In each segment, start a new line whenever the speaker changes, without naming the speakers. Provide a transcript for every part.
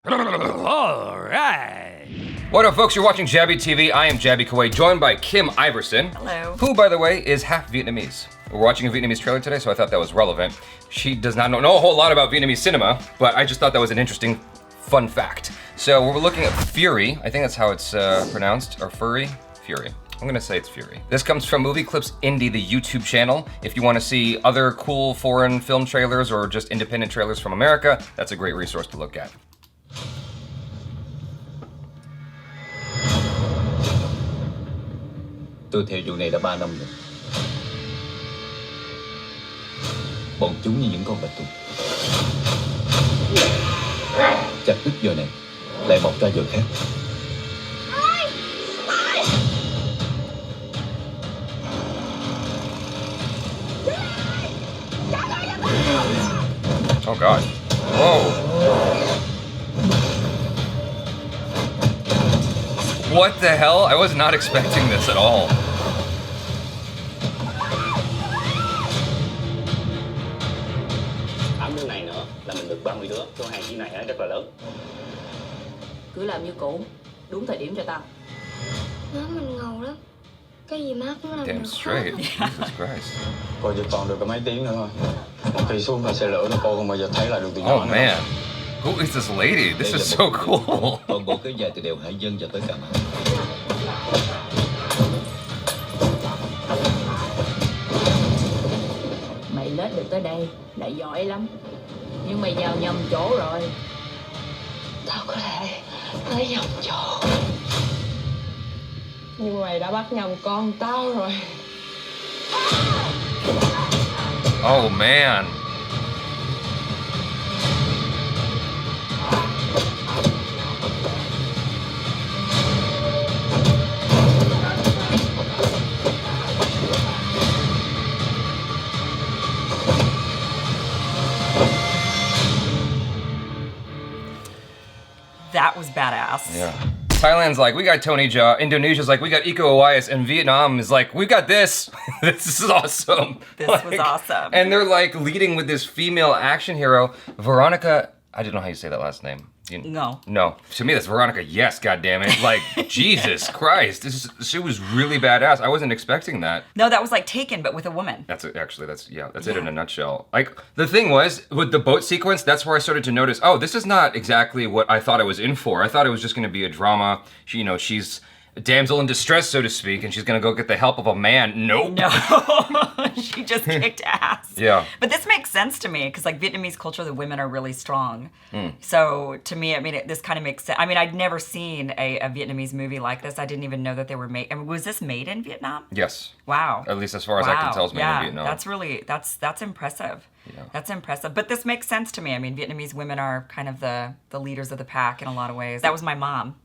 All right.
What up, folks? You're watching Jaby TV. I am Jaby Koay, joined by Kim Iversen.
Hello.
Who, by the way, is half Vietnamese. We're watching a Vietnamese trailer today, so I thought that was relevant. She does not know a whole lot about Vietnamese cinema, but I just thought that was an interesting, fun fact. So we're looking at Furie. I think that's how it's pronounced, or Furie? Furie. I'm gonna say it's Furie. This comes from Movie Clips Indie, the YouTube channel. If you wanna see other cool foreign film trailers or just independent trailers from America, that's a great resource to look at.
Tôi theo vụ này đã 3 năm rồi. Bọn chúng như những con bạch tuộc. Chặt đứt giờ này, lại mọc ra giờ khác.
Oh God. Whoa. What the hell? I was not expecting this at all.
Đứa này nữa là mình được 30 đứa, số hàng như này rất là lớn.
Cứ làm như cũ, đúng thời điểm cho tao.
Má mình ngầu lắm. Cái gì má cũng làm
Damn
được
straight.
hết.
Jesus Christ.
Cô chỉ còn được có mấy tiếng nữa thôi. Một khi xuống phải xe lửa, cô không bao giờ thấy lại được từ nhỏ.
Oh man. Who is this lady? This is so cool.
Toàn bộ kéo dài từ đèo Hải Vân và tới Cà Mau.
Mày lết được tới đây là giỏi lắm. Nhưng mày vào nhầm chỗ rồi.
Tao có thể tới nhầm chỗ.
Nhưng mày đã bắt nhầm con tao rồi.
Oh man.
That was badass.
Yeah. Thailand's like, we got Tony Jaa. Indonesia's like, we got Iko Uwais. And Vietnam is like, we got this. This is awesome.
This was awesome.
And they're like leading with this female action hero, Veronica. I don't know how you say that last name.
No.
No. To me, that's Veronica. Yes, goddammit. Like, Jesus Christ. She was really badass. I wasn't expecting that.
No, that was like Taken, but with a woman.
That's it in a nutshell. Like, the thing was, with the boat sequence, that's where I started to notice, oh, this is not exactly what I thought I was in for. I thought it was just gonna be a drama. She's a damsel in distress, so to speak, and she's gonna go get the help of a man. Nope.
No, she just kicked ass.
Yeah.
But this makes sense to me, because like Vietnamese culture, the women are really strong. So to me, I mean, this kind of makes sense. I mean, I'd never seen a Vietnamese movie like this. I didn't even know that they were made. I mean, was this made in Vietnam?
Yes.
Wow.
At least as far as I can tell, it's made in Vietnam.
That's really, that's impressive.
Yeah.
That's impressive. But this makes sense to me. I mean, Vietnamese women are kind of the leaders of the pack in a lot of ways. That was my mom.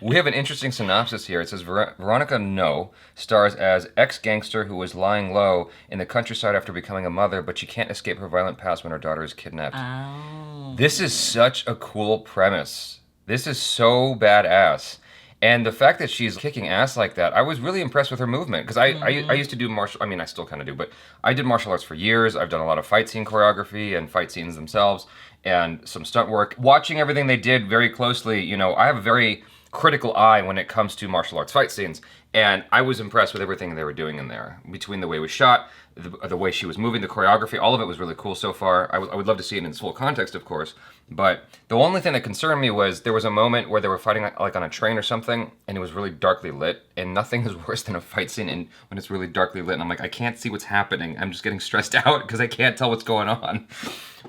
We have an interesting synopsis here. It says Veronica Ngo stars as ex-gangster who was lying low in the countryside after becoming a mother, but she can't escape her violent past when her daughter is kidnapped.
Oh.
This is such a cool premise. This is so badass. And the fact that she's kicking ass like that, I was really impressed with her movement. Because I used to do I still kind of do, but I did martial arts for years. I've done a lot of fight scene choreography and fight scenes themselves and some stunt work. Watching everything they did very closely, I have a very critical eye when it comes to martial arts fight scenes. And I was impressed with everything they were doing in there. Between the way it was shot, the way she was moving, the choreography, all of it was really cool so far. I would love to see it in its full context, of course. But the only thing that concerned me was there was a moment where they were fighting like on a train or something, and it was really darkly lit. And nothing is worse than a fight scene when it's really darkly lit. And I'm like, I can't see what's happening. I'm just getting stressed out because I can't tell what's going on.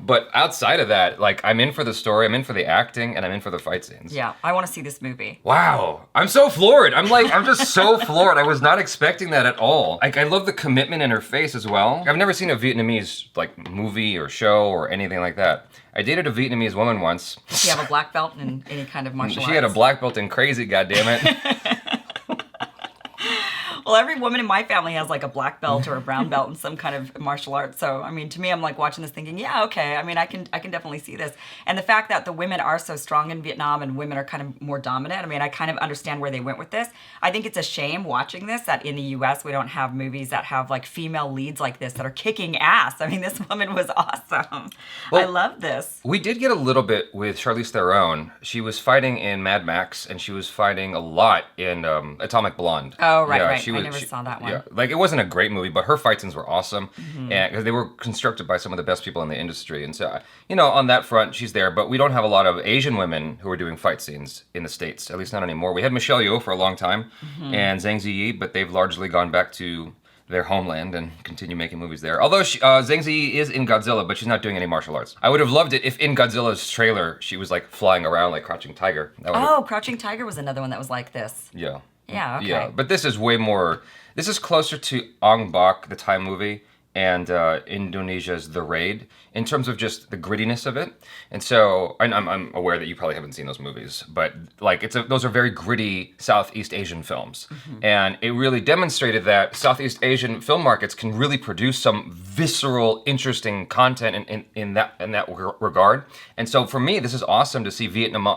But outside of that, like, I'm in for the story, I'm in for the acting, and I'm in for the fight scenes.
Yeah, I want to see this movie.
Wow. I'm so floored. I'm just so floored. I was not expecting that at all. Like, I love the commitment in her face as well. I've never seen a Vietnamese, like, movie or show or anything like that. I dated a Vietnamese woman once.
Does she have a black belt in any kind of martial arts?
She had a black belt in crazy, goddammit.
Well, every woman in my family has like a black belt or a brown belt in some kind of martial arts. So, I mean, to me, I'm like watching this thinking, yeah, okay. I mean, I can definitely see this. And the fact that the women are so strong in Vietnam and women are kind of more dominant, I mean, I kind of understand where they went with this. I think it's a shame watching this that in the US we don't have movies that have like female leads like this that are kicking ass. I mean, this woman was awesome.
Well,
I love this.
We did get a little bit with Charlize Theron. She was fighting in Mad Max, and she was fighting a lot in Atomic Blonde.
Oh, right,
Yeah,
right.
she
I
was-
never saw that one.
Yeah, like it wasn't a great movie, but her fight scenes were awesome, and because they were constructed by some of the best people in the industry. And so, you know, on that front, she's there. But we don't have a lot of Asian women who are doing fight scenes in the States, at least not anymore. We had Michelle Yeoh for a long time, and Zhang Ziyi, but they've largely gone back to their homeland and continue making movies there. Although Zhang Ziyi is in Godzilla, but she's not doing any martial arts. I would have loved it if in Godzilla's trailer she was like flying around like Crouching Tiger. That would've-
Oh, Crouching Tiger was another one that was like this.
yeah.
Yeah, okay.
Yeah, but this is way more. This is closer to Ong Bak, the Thai movie, and Indonesia's The Raid in terms of just the grittiness of it. And so I'm aware that you probably haven't seen those movies, but like those are very gritty Southeast Asian films, and it really demonstrated that Southeast Asian film markets can really produce some visceral, interesting content in that regard. And so for me, this is awesome to see Vietnam.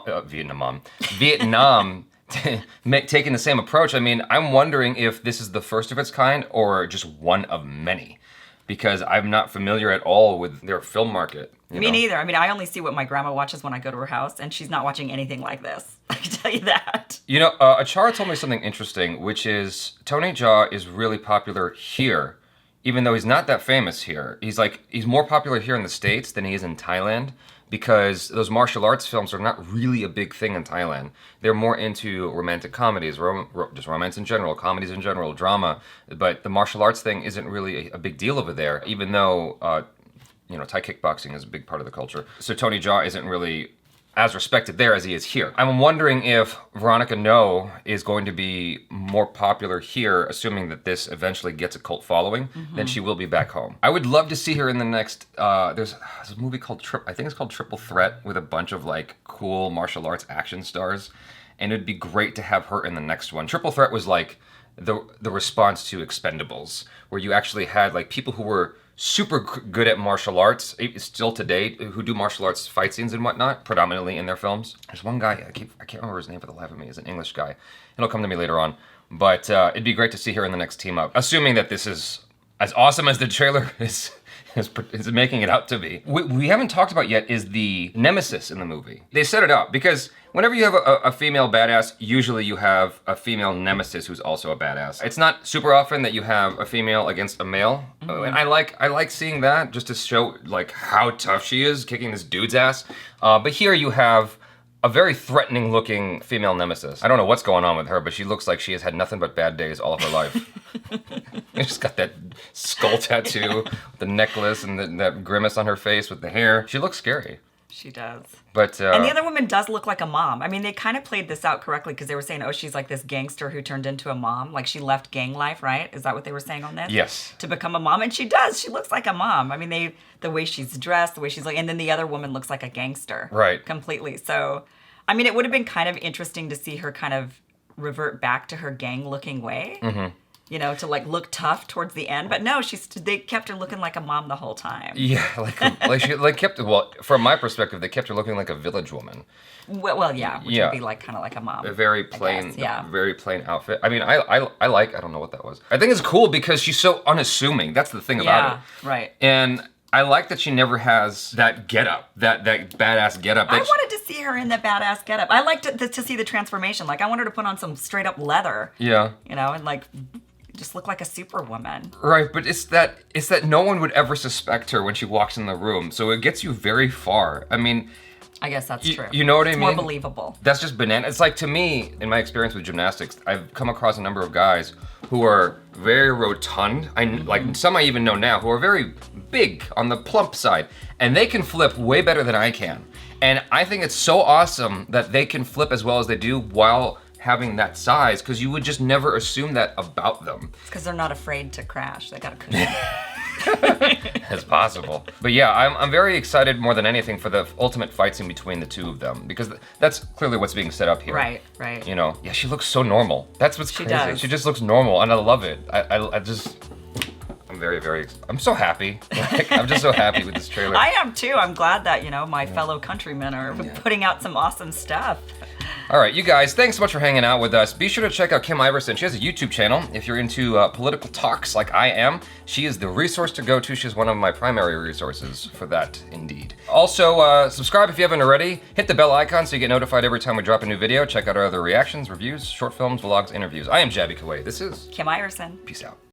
Taking the same approach. I mean, I'm wondering if this is the first of its kind or just one of many, because I'm not familiar at all with their film market.
Me neither. I mean, I only see what my grandma watches when I go to her house, and she's not watching anything like this. I can tell you that.
You know, Achara told me something interesting, which is Tony Jaa is really popular here, even though he's not that famous here. He's more popular here in the States than he is in Thailand, because those martial arts films are not really a big thing in Thailand. They're more into romantic comedies, just romance in general, comedies in general, drama. But the martial arts thing isn't really a big deal over there, even though, Thai kickboxing is a big part of the culture. So Tony Jaa isn't really as respected there as he is here. I'm wondering if Veronica Ngo is going to be more popular here, assuming that this eventually gets a cult following, than she will be back home. I would love to see her in the next, there's a movie called, I think it's called Triple Threat, with a bunch of like cool martial arts action stars. And it'd be great to have her in the next one. Triple Threat was like the response to Expendables, where you actually had like people who were super good at martial arts, still today, who do martial arts fight scenes and whatnot, predominantly in their films. There's one guy, I can't remember his name for the life of me, he's an English guy. It'll come to me later on. But it'd be great to see her in the next team up, assuming that this is as awesome as the trailer is making it out to be. We haven't talked about yet is the nemesis in the movie. They set it up because whenever you have a female badass, usually you have a female nemesis who's also a badass. It's not super often that you have a female against a male, and I like seeing that just to show like how tough she is kicking this dude's ass. But here you have a very threatening looking female nemesis. I don't know what's going on with her, but she looks like she has had nothing but bad days all of her life. She's got that skull tattoo, the necklace, and that grimace on her face with the hair. She looks scary.
She does.
But
and the other woman does look like a mom. I mean, they kind of played this out correctly because they were saying, oh, she's like this gangster who turned into a mom. Like she left gang life, right? Is that what they were saying on this?
Yes.
To become a mom. And she does. She looks like a mom. I mean, the way she's dressed, the way she's like, and then the other woman looks like a gangster.
Right.
Completely. So, I mean, it would have been kind of interesting to see her kind of revert back to her gang looking way. Mm-hmm. You know, to like look tough towards the end, but no, they kept her looking like a mom the whole time.
Yeah, from my perspective, they kept her looking like a village woman.
Well, yeah, which would be like kind of like a mom.
A very plain,
yeah.
very plain outfit. I mean, I don't know what that was. I think it's cool because she's so unassuming. That's the thing about it.
Yeah, right.
And I like that she never has that getup, that badass getup.
I wanted to see her in the badass getup. I liked to see the transformation. Like I wanted to put on some straight up leather.
Yeah.
You know, and like just look like a superwoman.
Right, but it's that no one would ever suspect her when she walks in the room. So it gets you very far. I mean,
I guess that's true.
You know what I mean?
It's more believable.
That's just banana. It's like, to me, in my experience with gymnastics, I've come across a number of guys who are very rotund. Like some I even know now who are very big on the plump side, and they can flip way better than I can. And I think it's so awesome that they can flip as well as they do while having that size, because you would just never assume that about them.
It's because they're not afraid to crash. They got a cushion.
as possible. But yeah, I'm very excited more than anything for the ultimate fight scene between the two of them, because that's clearly what's being set up here.
Right, right.
You know, yeah, she looks so normal. That's what's crazy.
does.
She just looks normal, and I love it. I'm I'm so happy. Like, I'm just so happy with this trailer.
I am too. I'm glad that, you know, my fellow countrymen are putting out some awesome stuff.
All right, you guys, thanks so much for hanging out with us. Be sure to check out Kim Iversen. She has a YouTube channel. If you're into political talks like I am, she is the resource to go to. She's one of my primary resources for that, indeed. Also, subscribe if you haven't already. Hit the bell icon so you get notified every time we drop a new video. Check out our other reactions, reviews, short films, vlogs, interviews. I am Jaby Koay. This is
Kim Iversen.
Peace out.